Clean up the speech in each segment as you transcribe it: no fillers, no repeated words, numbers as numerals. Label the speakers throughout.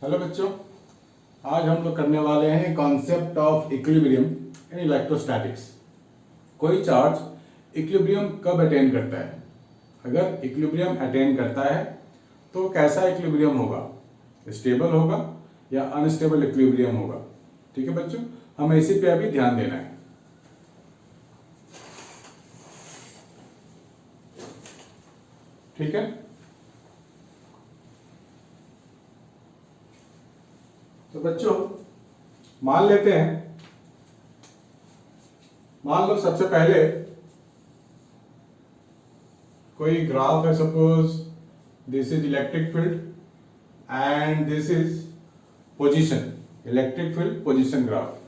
Speaker 1: Hello बच्चों, आज हम लोग करने वाले हैं concept of equilibrium in electrostatics. कोई चार्ज इक्विलिब्रियम कब अटेन करता है? अगर इक्विलिब्रियम अटेन करता है तो कैसा इक्विलिब्रियम होगा? स्टेबल होगा या अनस्टेबल इक्विलिब्रियम होगा? ठीक है बच्चों, हमें इसी पे अभी ध्यान देना है। ठीक है, तो बच्चों मान लेते हैं, मान लो सबसे पहले कोई ग्राफ है। Suppose this is electric field and this is position, electric field position graph.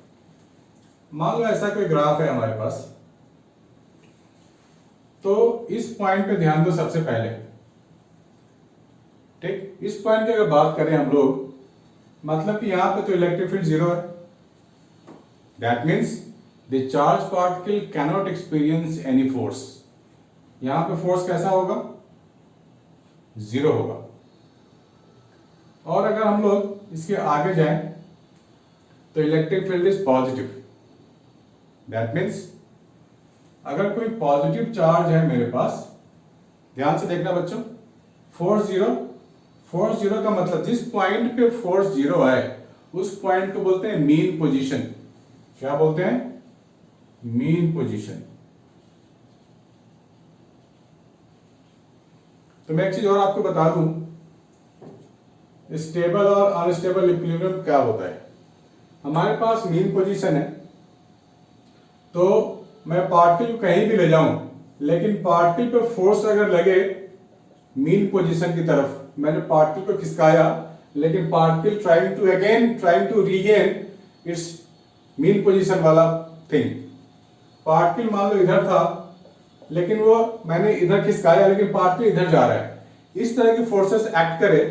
Speaker 1: मान लो ऐसा कोई ग्राफ है हमारे पास, तो इस पॉइंट पे ध्यान दो सबसे पहले। ठीक, इस पॉइंट की अगर बात करें हम लोग, मतलब कि यहां पे तो इलेक्ट्रिक फील्ड जीरो है। That means the charge particle cannot experience any force. यहां पे फोर्स कैसा होगा? जीरो होगा। और अगर हम लोग इसके आगे जाएं तो electric field is positive. That means अगर कोई पॉजिटिव चार्ज है मेरे पास, ध्यान से देखना बच्चों, फोर्स जीरो। फोर्स जीरो का मतलब जिस पॉइंट पे फोर्स जीरो है उस पॉइंट को बोलते हैं मीन पोजीशन। क्या बोलते हैं? Mean position. तो मैं एक चीज और आपको बता दूं, स्टेबल और अनस्टेबल इक्विलिब्रियम क्या होता है। हमारे पास मीन पोजीशन है, तो मैं पार्टिकल कहीं भी ले जाऊं, लेकिन पार्टिकल पे फोर्स अगर लगे मीन पोजीशन की तरफ, मैंने पार्टिकल को खिसकाया, लेकिन particle trying to regain its mean position वाला थिंग। पार्टिकल मान लो इधर था, लेकिन वो मैंने इधर खिसकाया, लेकिन पार्टिकल इधर जा रहा है। इस तरह की फोर्सेस एक्ट करे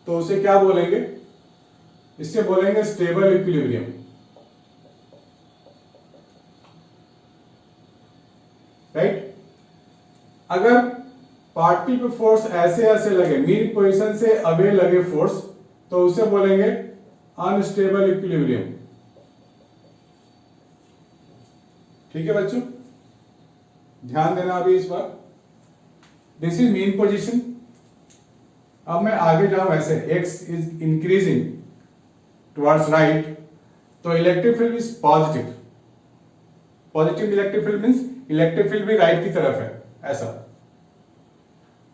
Speaker 1: तो उसे क्या बोलेंगे? इससे बोलेंगे स्टेबल इक्विलिब्रियम। राइट। अगर पार्टिकल पे फोर्स ऐसे ऐसे लगे, मीन पोजीशन से अवे लगे फोर्स, तो उसे बोलेंगे अनस्टेबल इक्विलिब्रियम। ठीक है बच्चों, ध्यान देना अभी इस बार। This is mean position. अब मैं आगे जाऊं ऐसे, x is increasing towards right, तो electric field is positive. Positive electric field means electric field भी राइट की तरफ है, ऐसा।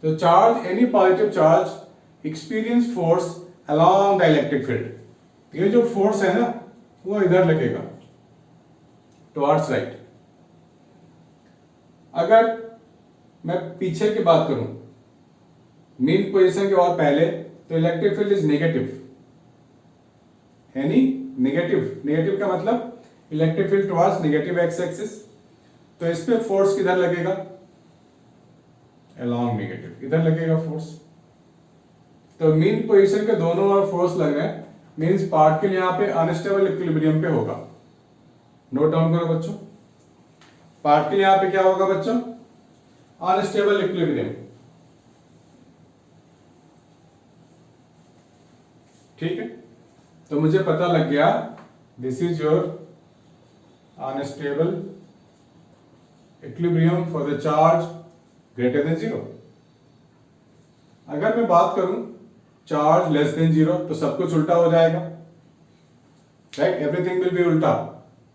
Speaker 1: तो charge, any positive charge experience force along the electric field. ये जो फोर्स है ना, वो इधर लगेगा टुवर्ड्स राइट। अगर मैं पीछे की बात करूं, मीन पोजीशन के बाद पहले, तो इलेक्ट्रिक फील्ड इज नेगेटिव। यानी नेगेटिव का मतलब electric field towards negative x axis. तो इस पे फोर्स किधर लगेगा? अलोंग नेगेटिव, इधर लगेगा फोर्स। तो मीन पोजीशन के दोनों ओर फोर्स लग रहे हैं, मींस पार्टिकल यहां पे अनस्टेबल इक्विलिब्रियम पे होगा। नोट डाउन करो बच्चों, पार्टिकल यहां पे क्या होगा बच्चों? Unstable equilibrium. ठीक है, तो मुझे पता लग गया this is your unstable equilibrium for the charge greater than zero. अगर मैं बात करूं चार्ज लेस देन जीरो, तो सब कुछ उल्टा हो जाएगा। राइट, एवरीथिंग विल बी उल्टा।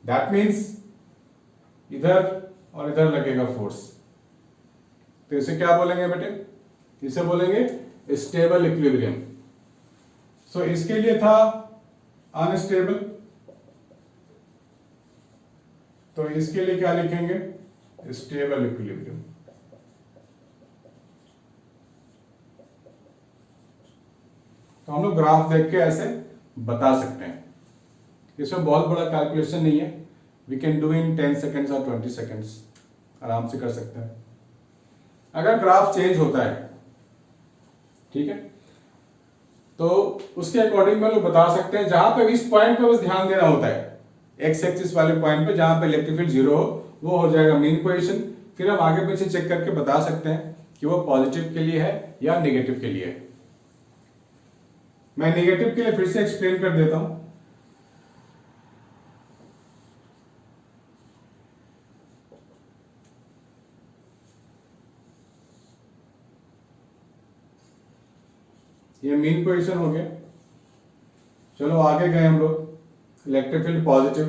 Speaker 1: दैट मीन्स इधर और इधर लगेगा फोर्स। तो इसे क्या बोलेंगे बेटे? इसे बोलेंगे स्टेबल इक्विलिब्रियम। सो इसके लिए था अनस्टेबल, तो इसके लिए क्या लिखेंगे? Stable equilibrium. तो हम लोग ग्राफ देख के ऐसे बता सकते हैं। इसमें बहुत बड़ा कैलकुलेशन नहीं है, we can do in 10 seconds और 20 सेकेंड्स, आराम से कर सकते हैं। अगर ग्राफ चेंज होता है, ठीक है, तो उसके अकॉर्डिंग में लोग बता सकते हैं। जहां पे इस पॉइंट पे बस ध्यान देना होता है, एक्स एक्सिस वाले पॉइंट पे जहां पे इलेक्ट्रिक फील्ड जीरो हो, वो हो जाएगा मीन पोजीशन। फिर हम आगे पीछे चेक करके बता सकते हैं कि वो पॉजिटिव के लिए है या नेगेटिव के लिए है। मैं नेगेटिव के लिए फिर से एक्सप्लेन कर देता हूं। ये मीन पोजीशन हो गया। चलो आगे गए हम लोग। इलेक्ट्रिक फील्ड पॉजिटिव,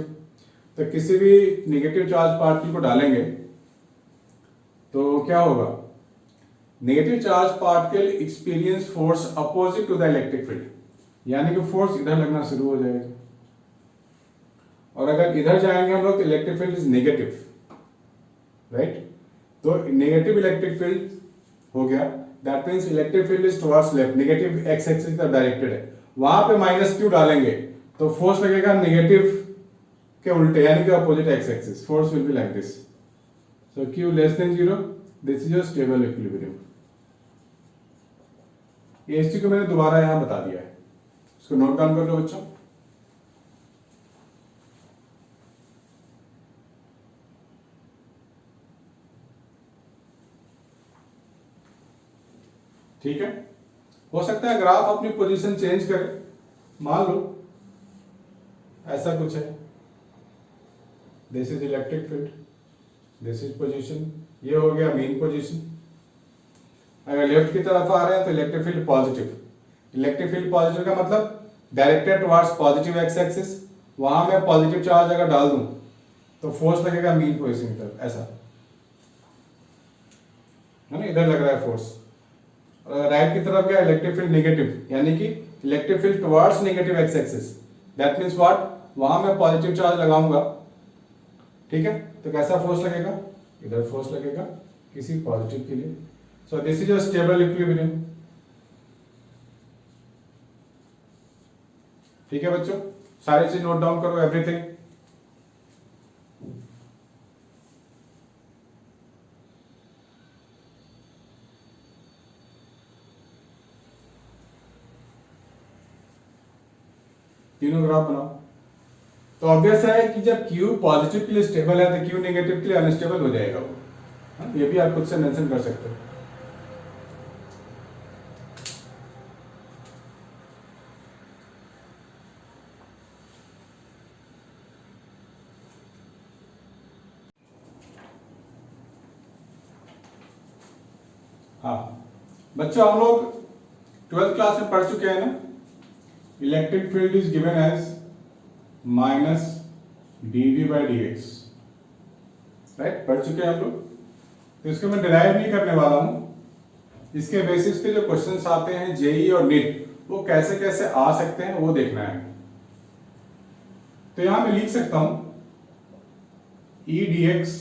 Speaker 1: तो किसी भी नेगेटिव चार्ज पार्टिकल को डालेंगे तो क्या होगा? Negative charge particle experience force opposite to the electric field, यानी कि फोर्स इधर लगना शुरू हो जाएगा। और अगर इधर जाएंगे हम लोग तो electric field is negative, right? तो नेगेटिव इलेक्ट्रिक फील्ड हो गया, that means electric field is towards left, negative x axis की तरफ डायरेक्टेड है। वहां पे माइनस क्यू डालेंगे तो फोर्स लगेगा नेगेटिव के उल्टे, यानी कि opposite x axis. Force will be like this, so Q less than 0, this is your stable equilibrium. ये इसी को मैंने दोबारा यहां बता दिया है, इसको नोट डाउन कर लो बच्चों। ठीक है, हो सकता है ग्राफ अपनी पोजीशन चेंज करे। मान लो ऐसा कुछ है, this is electric field, this is position, ये हो गया मीन पोजीशन। अगर लेफ्ट की तरफ आ रहे हैं तो electric field positive. Electric field positive का मतलब directed towards positive x axis. वहां मैं पॉजिटिव चार्ज अगर डाल दूं तो फोर्स लगेगा मीन पोजीशन की तरफ, ऐसा है ना, इधर लग रहा है फोर्स। राइट की तरफ गया इलेक्ट्रिक फील्ड नेगेटिव, यानी कि electric field towards negative x axis, that means what, वहां मैं पॉजिटिव चार्ज लगाऊंगा। ठीक है, तो कैसा फोर्स लगेगा? इधर फोर्स लगेगा किसी पॉजिटिव के लिए। So this is your stable equilibrium. ठीक है बच्चों, सारी चीज नोट डाउन करो, एवरीथिंग। तीनों ग्राफ बनाओ। तो ऑब्वियस है कि जब Q पॉजिटिव के लिए स्टेबल है तो Q नेगेटिव के लिए अनस्टेबल हो जाएगा वो। ये भी आप खुद से मेंशन कर सकते हो। हाँ बच्चों, हम लोग 12th क्लास में पढ़ चुके हैं ना, electric field is given as minus dV by dx, right? पढ़ चुके हैं हम लोग। तो इसको मैं डिराइव नहीं करने वाला हूं, इसके बेसिस पे जो क्वेश्चंस आते हैं जेई और नीट, वो कैसे कैसे आ सकते हैं वो देखना है। तो यहां मैं लिख सकता हूं e dx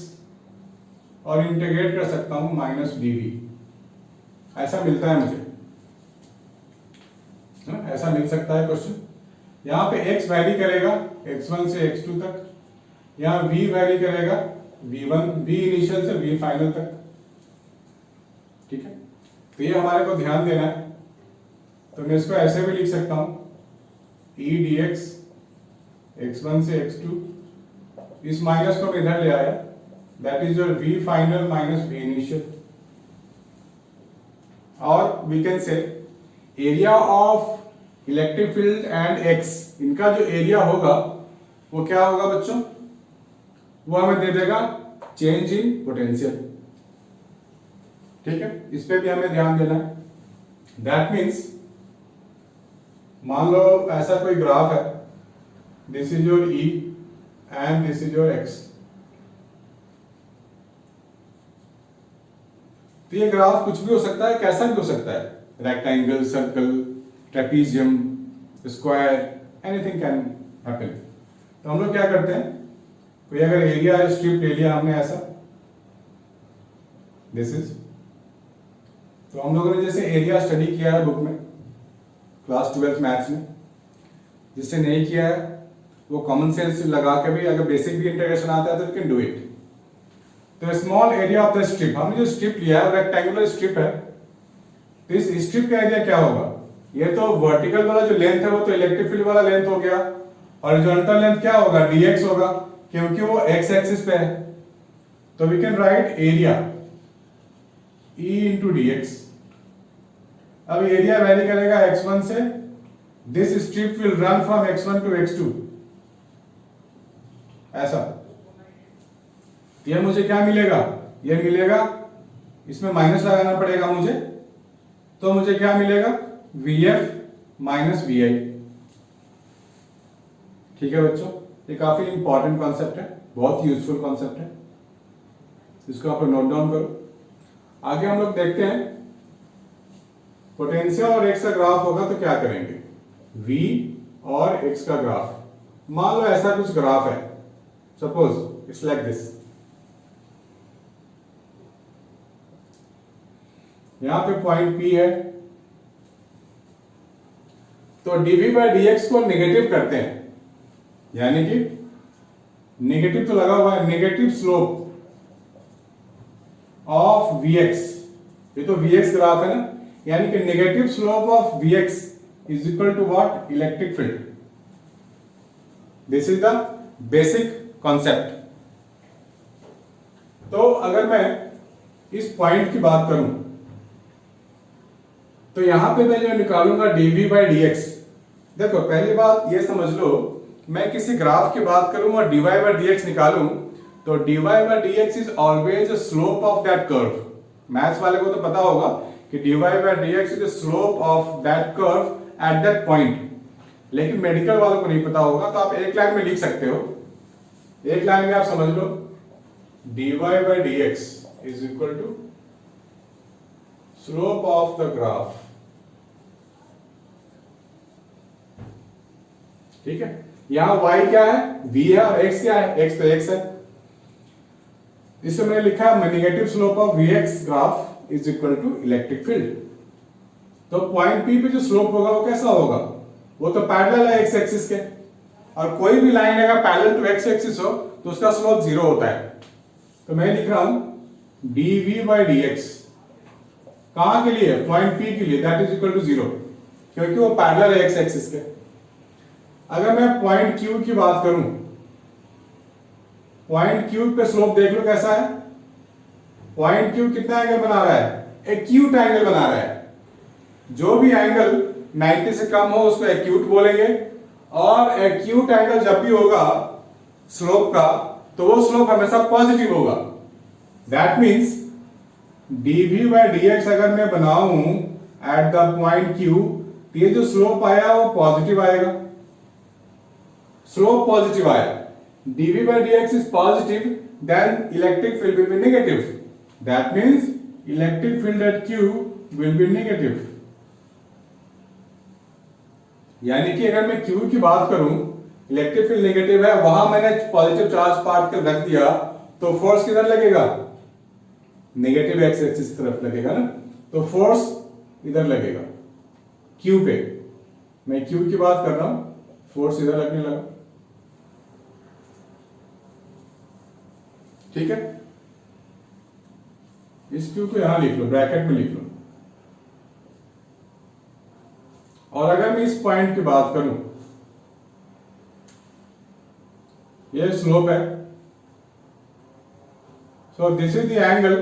Speaker 1: और इंटीग्रेट कर सकता हूं माइनस dV, ऐसा मिलता है मुझे, ऐसा मिल सकता है क्वेश्चन। यहां पे x वैरी करेगा x1 से x2 तक, यहां v वैरी करेगा v1, v इनिशियल से v फाइनल तक। ठीक है, तो ये हमारे को ध्यान देना है। तो मैं इसको ऐसे भी लिख सकता हूं e dx x1 से x2, इस माइनस को मैं इधर ले आया, that is your v final minus v initial. और we can say area of electric field and x, इनका जो एरिया होगा वो क्या होगा बच्चों? वो हमें दे देगा चेंज इन पोटेंशियल। ठीक है, इस पे भी हमें ध्यान देना है। दैट मीन्स मान लो ऐसा कोई ग्राफ है, this is your E and this is your X। तो ये ग्राफ कुछ भी हो सकता है, कैसा भी हो सकता है, rectangle, circle, trapezium, square, anything can happen. तो हम लोग क्या करते हैं, कोई अगर एरिया स्ट्रिप ले लिया हमने ऐसा, दिस इज, तो हम लोगों ने जैसे एरिया स्टडी किया है बुक में क्लास 12th मैथ्स में, जिससे नहीं किया है वो कॉमन सेंस लगा के भी अगर बेसिक भी इंटीग्रेशन आता है तो यू कैन डू इट। तो small area of the strip, हमने जो स्ट्रिप लिया है रेक्टेंगुलर स्ट्रिप है, तो इस स्ट्रिप का एरिया क्या होगा? ये तो वर्टिकल वाला जो लेंथ है वो तो इलेक्ट्रिक फील्ड वाला लेंथ हो गया, और हॉरिजॉन्टल लेंथ क्या होगा? dx होगा, क्योंकि वो x एक्सिस पे है। तो we can write area E into dx। अब एरिया वैरी करेगा x1 से this strip will run from x1 to x2, ऐसा। यह मुझे क्या मिलेगा, यह मिलेगा, इसमें माइनस लगाना पड़ेगा मुझे, तो मुझे क्या मिलेगा, vf माइनस vi। ठीक है बच्चों, ये काफी इंपॉर्टेंट कॉन्सेप्ट है, बहुत यूजफुल कॉन्सेप्ट है, इसको आप नोट डाउन करो। आगे हम लोग देखते हैं, पोटेंशियल और एक्स का ग्राफ होगा तो क्या करेंगे, v और x का ग्राफ। मान लो ऐसा कुछ ग्राफ है, सपोज इट्स लाइक दिस, यहां पे पॉइंट P है, तो dv बाय dx को नेगेटिव करते हैं, यानी कि नेगेटिव तो लगा हुआ है, नेगेटिव स्लोप ऑफ vx, ये तो vx ग्राफ है ना, यानी कि negative slope of vx is equal to what, electric field. This is the basic concept. तो अगर मैं इस पॉइंट की बात करूं तो यहां पे मैं जो निकालूंगा dv बाय dx, देखो पहली बात ये समझ लो, मैं किसी ग्राफ की बात करूं और dy बाय dx निकालूं तो dy by dx is always slope of that curve. Maths वाले को तो पता होगा कि dy by dx is the slope of that curve at that point, लेकिन मेडिकल वालों को नहीं पता होगा, तो आप एक लाइन में लिख सकते हो, एक लाइन में आप समझ लो, dy by dx is equal to slope of the graph. ठीक है, यहां y क्या है, v है, और x क्या है, x तो x है, इससे मैंने लिखा है negative slope of vx graph is equal to electric field. तो पॉइंट P पे जो स्लोप होगा वो कैसा होगा, वो तो पैरेलल है x एक्सिस के, और कोई भी लाइन अगर पैरेलल टू x एक्सिस हो तो उसका स्लोप जीरो होता है। तो मैं लिख रहा हूं dv बाय dx, कहां के लिए, पॉइंट P के लिए, that is equal to zero, क्योंकि वो पैरेलल है x एक्सिस के। अगर मैं पॉइंट Q की बात करूं, पॉइंट Q पे स्लोप देख लो कैसा है, पॉइंट Q कितना एंगल बना रहा है, एक्यूट एंगल बना रहा है। जो भी एंगल 90 से कम हो उसको एक्यूट बोलेंगे, और एक्यूट एंगल जब भी होगा स्लोप का तो वो स्लोप हमेशा पॉजिटिव होगा। That means dv by dx अगर मैं बनाऊं एट द पॉइंट Q, तो ये जो स्लोप आया वो पॉजिटिव आएगा, स्लोप पॉजिटिव आया, dv by dx is positive, then electric field will be negative. That means electric field at Q will be negative. यानी कि अगर मैं Q की बात करूं, इलेक्ट्रिक फील्ड नेगेटिव है, वहां मैंने पॉजिटिव चार्ज पार्टिकल रख दिया, तो फोर्स किधर लगेगा, नेगेटिव एक्स एक्सिस की तरफ लगेगा ना, तो फोर्स इधर लगेगा Q पे। मैं Q की बात कर रहा हूं, फोर्स इधर लगने लगा। ठीक है, इस Q को यहां लिख लो, ब्रैकेट में लिख लो। और अगर मैं इस पॉइंट की बात करूं, ये स्लोप है, so this is the angle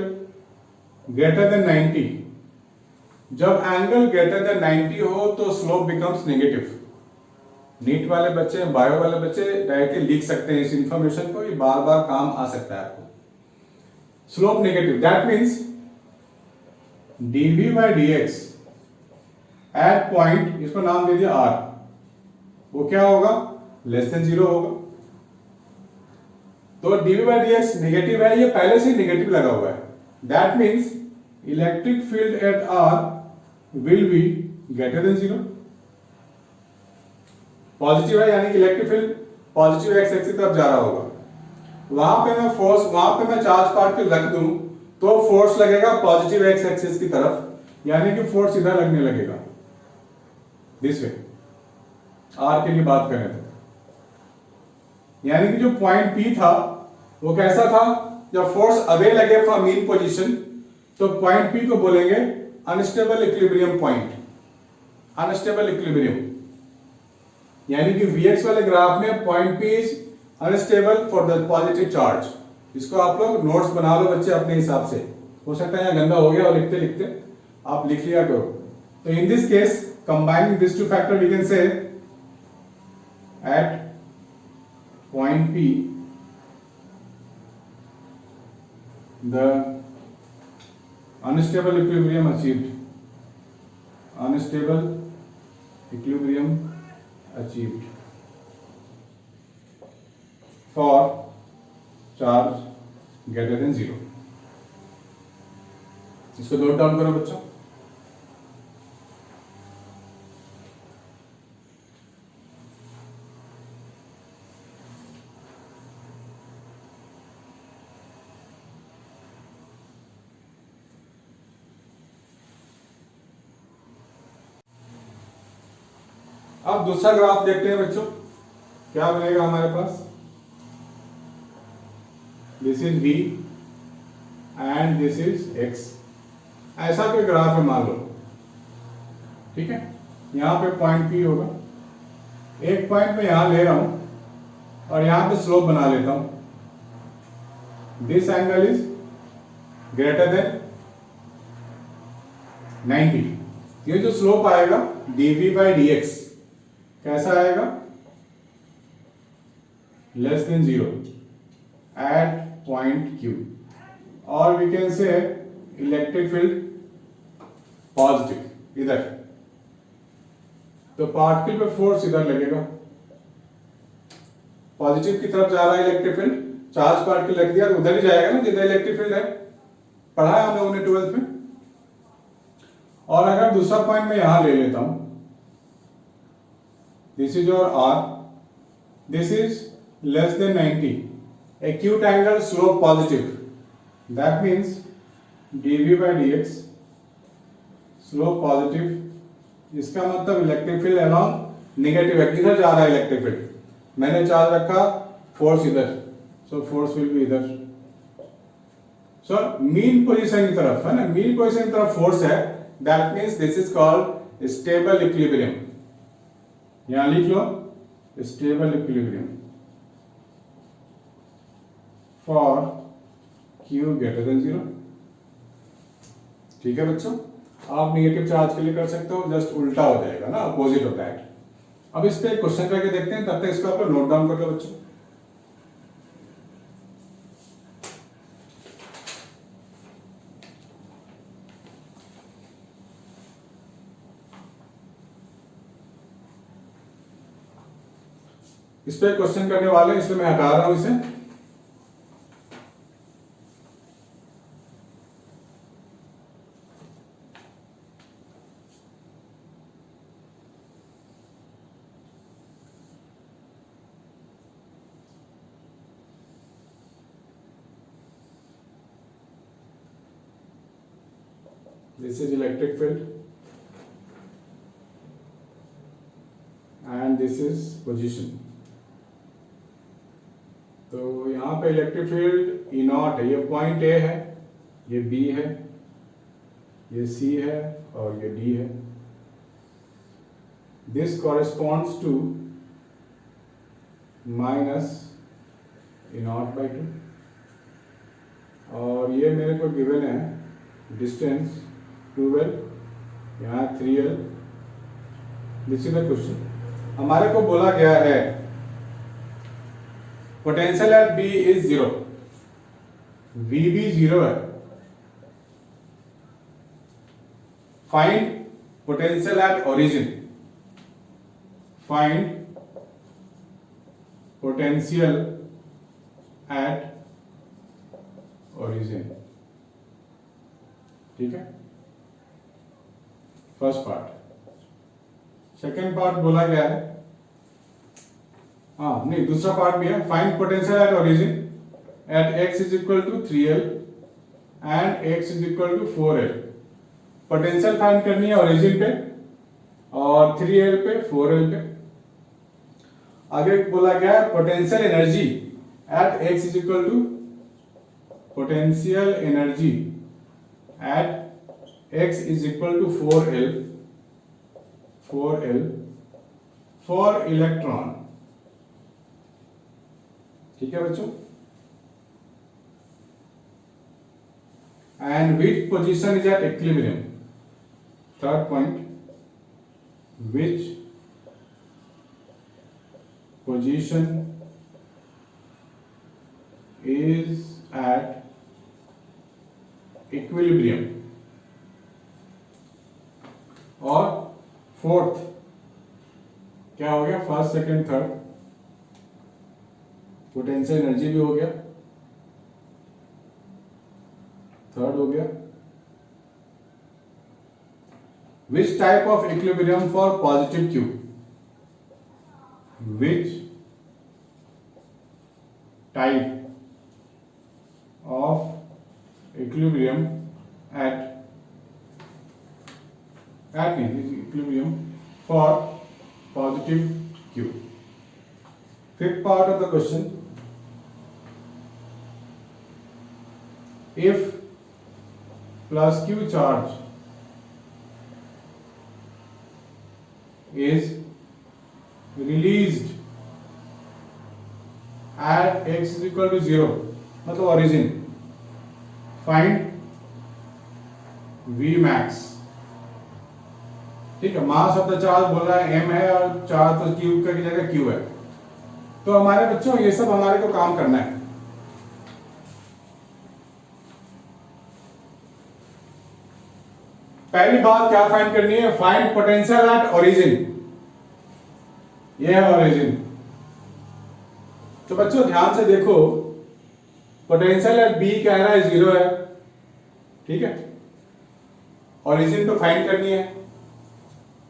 Speaker 1: greater than 90। जब एंगल ग्रेटर देन 90 हो तो स्लोप बिकम्स नेगेटिव। नीट वाले बच्चे, बायो वाले बच्चे डायरेक्टली लिख सकते हैं इस इंफॉर्मेशन को, ये बार बार काम आ सकता है आपको। Slope negative, that means dv by dx at point, इसको नाम दे दिया r, वो क्या होगा, लेस देन जीरो होगा। तो dv by dx नेगेटिव है, ये पहले से नेगेटिव लगा हुआ है, that means electric field at r will be greater than zero. Positive है यानी कि electric field positive x axis तरफ जा रहा होगा, वहां पे मैं फोर्स, वहां पे मैं चार्ज पार्टिकल रख दूं तो फोर्स लगेगा पॉजिटिव एक्स एक्सिस की तरफ, यानी कि फोर्स इधर लगने लगेगा, दिस वे। आर के लिए बात करें तो यानी कि जो पॉइंट P था वो कैसा था, जब फोर्स अवे लगे फ्रॉम मीन पोजीशन तो पॉइंट P को बोलेंगे unstable equilibrium point, unstable equilibrium, यानी कि Vx वाले ग्राफ में point P is unstable for the positive charge. इसको आप लोग नोट्स बना लो बच्चे अपने हिसाब से, हो सकता है यहाँ गंदा हो गया और लिखते लिखते आप लिख लिया करो। तो in this case combining this two factor we can say at point P the unstable equilibrium achieved for charge greater than 0। इसको नोट डाउन करो बच्चों। अब दूसरा ग्राफ देखते हैं बच्चों, क्या बनेगा हमारे पास। This is V and this is X। ऐसा कोई ग्राफ है मान लो, ठीक है। यहां पे पॉइंट P होगा, एक पॉइंट में यहां ले रहा हूं और यहां पे स्लोप बना लेता हूं। This angle is greater than 90। ये जो स्लोप आएगा dV/dx कैसा आएगा, less than 0 at point Q। और we can say electric field positive इधर, तो पार्टिकल पे फोर्स इधर लगेगा, पॉजिटिव की तरफ जा रहा है इलेक्ट्रिक फील्ड। चार्ज पार्टिकल रख दिया तो उधर ही जाएगा ना जिधर इलेक्ट्रिक फील्ड है, पढ़ा है हम लोगों ने 12th में। और अगर दूसरा पॉइंट मैं यहां ले लेता हूं, this is your R, this is less than 90, acute angle slope positive, that means dV/dx slope positive। इसका मतलब इलेक्ट्रिक फील्ड अलॉन्ग नेगेटिव है, किधर जा रहा है इलेक्ट्रिक फील्ड, मैंने चार्ज रखा, फोर्स इधर, सो फोर्स विल बी इधर। सो मीन पोजीशन की तरफ है ना, मीन पोजीशन की तरफ फोर्स है, that means this is called stable equilibrium. यहां लिख लो stable equilibrium for Q greater than 0। ठीक है बच्चों, आप नेगेटिव चार्ज के लिए कर सकते हो, जस्ट उल्टा हो जाएगा ना, अपोजिट ऑफ दैट। अब इस पे क्वेश्चन करके देखते हैं, तब तक इसको आप नोट डाउन कर लो बच्चों। इस पे क्वेश्चन करने वाले हैं, इसलिए मैं हटा रहा हूं इसे। This is electric field and this is position। तो यहाँ पे इलेक्ट्रिक फील्ड E नॉट है, ये पॉइंट A है, ये B है, ये C है और ये D है। This corresponds to minus E0/2 और ये मेरे को गिवन है डिस्टेंस 2L, यहाँ 3L। This is the question. हमारे को बोला गया है potential at B is 0, VB 0 है। Find potential at origin, find potential at origin. ठीक है, फर्स्ट पार्ट। सेकेंड पार्ट बोला गया है, हाँ नहीं दूसरा पार्ट भी है, find potential at origin at x is equal to 3L and x is equal to 4L। Potential find करनी है ओरिजिन पे और 3L पे 4L पे। आगे बोला गया है potential energy at x is equal to, potential energy at x is equal to 4L for electron. ठीक है बच्चों, and which position is at equilibrium, third point. which position is at equilibrium, और fourth क्या हो गया, first second third, potential energy भी हो गया, थर्ड हो गया, which type of equilibrium for positive Q, which type of equilibrium at equilibrium for positive Q. Fifth part of the question, if plus Q charge is released at x is equal to 0, मतलब origin, find V max. ठीक है, mass of the charge बोल रहा है m है और charge तो cube की जगह q है। तो हमारे बच्चों ये सब हमारे को काम करना है। पहली बात क्या फाइंड करनी है, फाइंड पोटेंशियल एट ओरिजिन, ये है ओरिजिन। तो बच्चों ध्यान से देखो, पोटेंशियल एट बी कह रहा है 0 है, ठीक है, ओरिजिन तो फाइंड करनी है।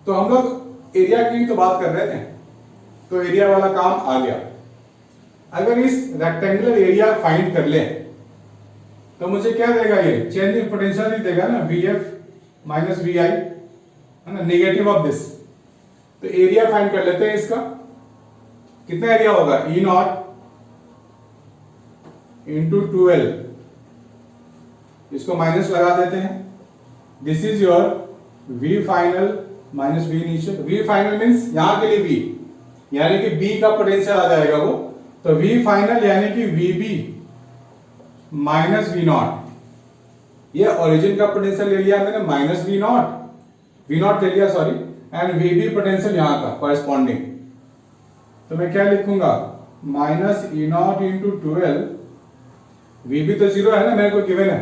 Speaker 1: तो हम लोग एरिया की तो बात कर रहे थे, तो एरिया वाला काम आ गया। अगर इस रेक्टेंगुलर एरिया फाइंड कर ले तो मुझे क्या देगा, ये चेंज इन पोटेंशियल ही देगा ना, VF माइनस VI, है ना, नेगेटिव ऑफ दिस। तो एरिया फाइंड कर लेते हैं इसका, कितना एरिया होगा, E0 इंटू 2L, इसको माइनस लगा देते हैं। This is your V final minus V initial. V final means यहां के लिए V, यानी कि B का पोटेंशियल आ जाएगा वो, तो V फाइनल यानी कि VB माइनस V0। ये ओरिजिन का पोटेंशियल ले लिया मैंने माइनस V0 ले लिया, सॉरी, एंड VB पोटेंशियल यहां का कॉरेस्पॉन्डिंग। तो मैं क्या लिखूंगा, minus E0 into 2L, VB तो 0 है ना, मेरे को गिवन है,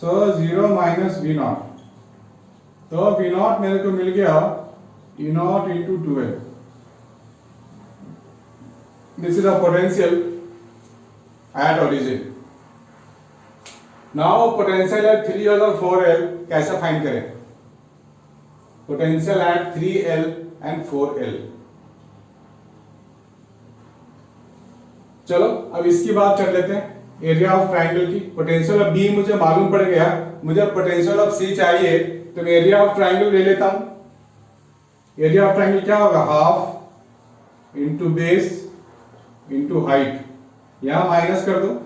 Speaker 1: सो 0 माइनस V0, तो V0 मेरे को मिल गया E0 into 2L। This is a potential at origin. Now potential at 3L और 4L कैसे फाइंड करें, potential at 3L and 4L। चलो अब इसकी बात कर लेते हैं, एरिया ऑफ ट्राइंगल की। पोटेंशियल ऑफ बी मुझे मालूम पड़ गया, मुझे पोटेंशियल ऑफ सी चाहिए, तो मैं एरिया ऑफ ट्राइंगल ले लेता हूं। एरिया ऑफ ट्राइंगल क्या होगा, half into base into height, यहां माइनस कर दो।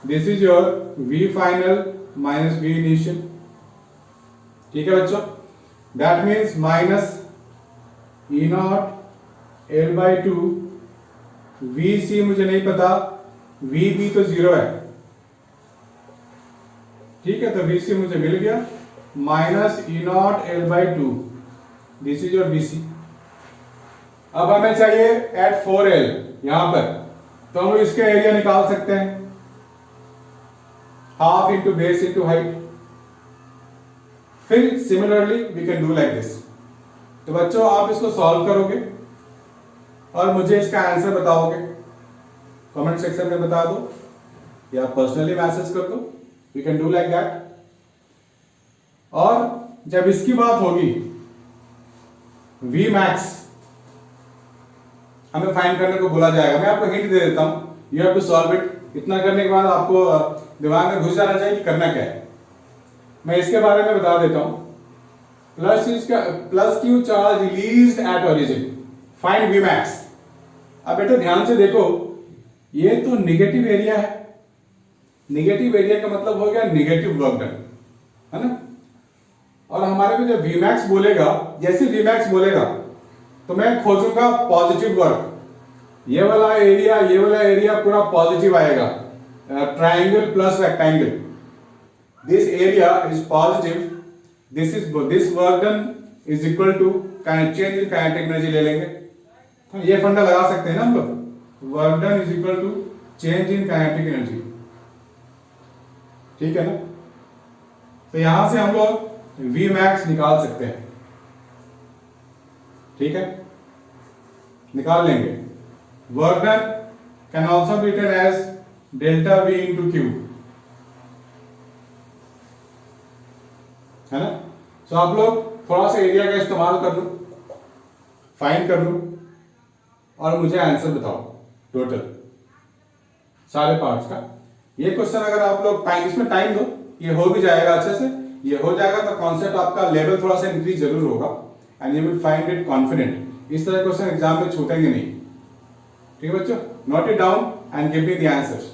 Speaker 1: This is your V final minus V initial, ठीक है बच्चों। That means minus E0 L/2, VC मुझे नहीं पता, VB तो 0 है, ठीक है, तो VC मुझे मिल गया, minus E0 L/2, this is your VC। अब हमें चाहिए एट 4L यहां पर, तो हम इसके एरिया निकाल सकते हैं, half into base into height. फिर similarly we can do like this. तो बच्चों आप इसको सॉल्व करोगे और मुझे इसका आंसर बताओगे, कमेंट सेक्शन में बता दो या पर्सनली मैसेज कर दो, we can do like that. और जब इसकी बात होगी V मैक्स हमें फाइंड करने को बोला जाएगा, मैं आपको हिंट दे देता हूं, you have to solve it. इतना करने के बाद आपको दिमाग में घुस जाना चाहिए कि करना क्या है। मैं इसके बारे में बता देता हूं, plus Q charge released at origin, find V max. अब बेटा ध्यान से देखो, ये तो निगेटिव एरिया है, निगेटिव एरिया का मतलब हो गया निगेटिव वर्क डन, है ना। और हमारे को जब V मैक्स बोलेगा, जैसे V मैक्स बोलेगा तो मैं खोजूंगा पॉजिटिव वर्क, ये वाला एरिया पूरा पॉजिटिव आएगा, triangle plus rectangle, this area is positive, this work done is equal to change in kinetic energy ले लेंगे। ये फंडा लगा सकते हैं ना हम लोग, work done is equal to change in kinetic energy, ठीक है ना। तो यहां से हम लोग V मैक्स निकाल सकते हैं, ठीक है, निकाल लेंगे। Work done can also be written as delta V into Q, है ना। सो आप लोग थोड़ा सा एरिया का इस्तेमाल कर लो, फाइंड कर लो और मुझे आंसर बताओ टोटल सारे पार्ट्स का। ये क्वेश्चन अगर आप लोग टाइम, इसमें टाइम दो, ये हो भी जाएगा अच्छे से। ये हो जाएगा तो कॉन्सेप्ट आपका लेवल थोड़ा सा इंक्रीज जरूर होगा and you will find it confident. इस तरह क्वेश्चन एग्जाम में छूटेंगे नहीं, ठीक है बच्चों। Note it down and give me the answers.